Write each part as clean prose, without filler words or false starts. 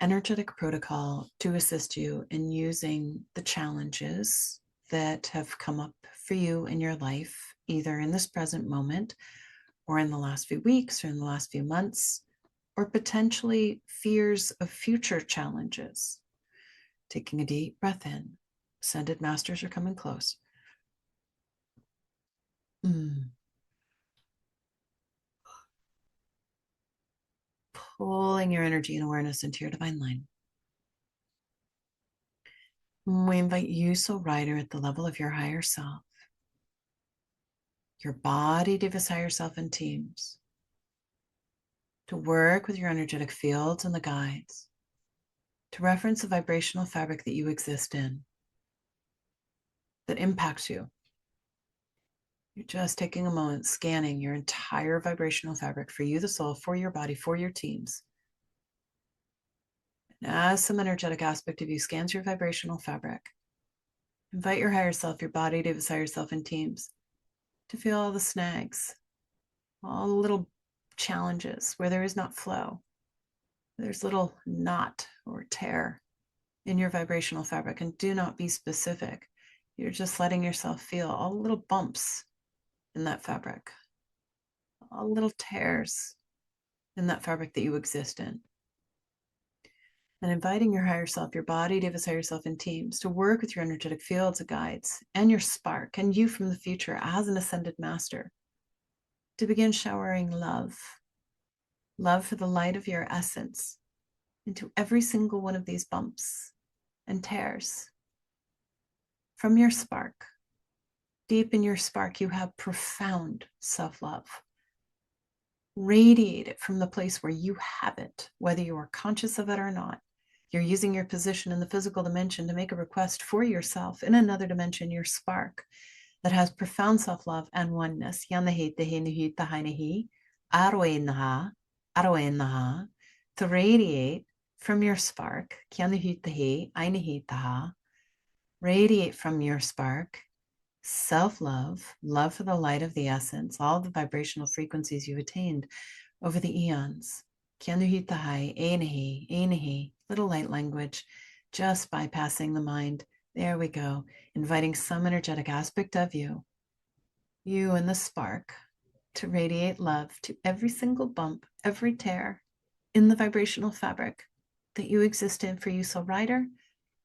energetic protocol to assist you in using the challenges that have come up for you in your life, either in this present moment or in the last few weeks or in the last few months, or potentially fears of future challenges. Taking a deep breath in. Ascended masters are coming close. Pulling your energy and awareness into your divine line. We invite you, soul rider, at the level of your higher self, your body, Deva's higher self, and teams, to work with your energetic fields and the guides, to reference the vibrational fabric that you exist in, that impacts you. You're just taking a moment, scanning your entire vibrational fabric for you, the soul, for your body, for your teams. And as some energetic aspect of you scans your vibrational fabric, invite your higher self, your body, Deva's higher self, and teams to feel all the snags, all the little challenges where there is not flow. There's little knot or tear in your vibrational fabric, and do not be specific. You're just letting yourself feel all the little bumps in that fabric, all little tears in that fabric that you exist in. And inviting your higher self, your body, Deva's higher self, and teams to work with your energetic fields of guides and your spark and you from the future as an ascended master to begin showering love for the light of your essence into every single one of these bumps and tears. From your spark, deep in your spark, you have profound self-love. Radiate it from the place where you have it, whether you are conscious of it or not. You're using your position in the physical dimension to make a request for yourself in another dimension, your spark, that has profound self-love and oneness. To radiate from your spark, radiate from your spark, self-love, love for the light of the essence, all the vibrational frequencies you've attained over the eons. Little light language, just bypassing the mind. There we go. Inviting some energetic aspect of you and the spark, to radiate love to every single bump, every tear in the vibrational fabric that you exist in. For you, soul rider,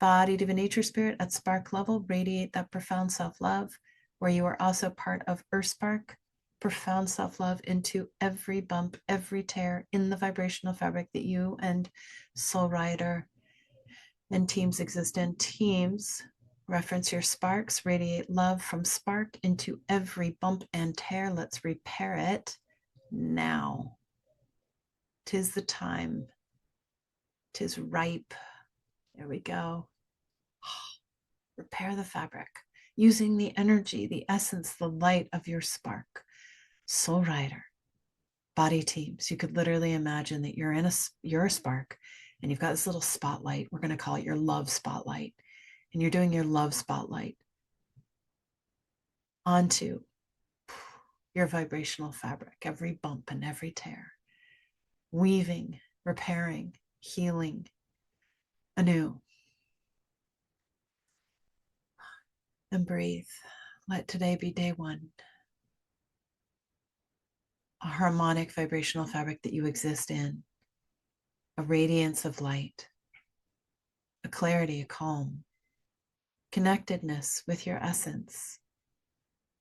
body, Deva nature, spirit, at spark level, radiate that profound self-love, where you are also part of Earth Spark, profound self-love into every bump, every tear in the vibrational fabric that you and soul rider and teams exist in. Teams, reference your sparks, radiate love from spark into every bump and tear. Let's repair it now. 'Tis the time. 'Tis ripe. There we go. Repair the fabric using the energy, the essence, the light of your spark. Soul rider, body teams. You could literally imagine that you're a spark and you've got this little spotlight. We're going to call it your love spotlight. And you're doing your love spotlight onto your vibrational fabric, every bump and every tear, weaving, repairing, healing anew. And breathe. Let today be day one. A harmonic vibrational fabric that you exist in, a radiance of light, a clarity, a calm, connectedness with your essence.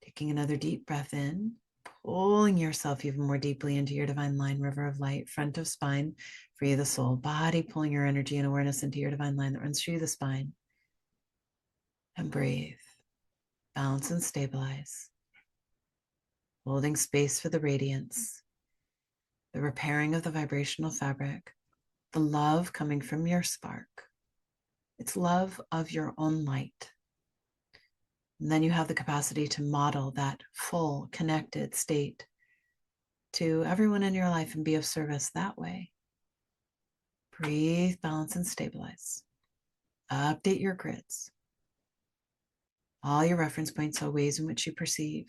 Taking another deep breath in, pulling yourself even more deeply into your divine line, river of light, front of spine, free the soul, body, pulling your energy and awareness into your divine line that runs through the spine. And breathe, balance and stabilize, holding space for the radiance, the repairing of the vibrational fabric, the love coming from your spark. It's love of your own light. And then you have the capacity to model that full connected state to everyone in your life and be of service that way. Breathe, balance, and stabilize. Update your grids. All your reference points are ways in which you perceive.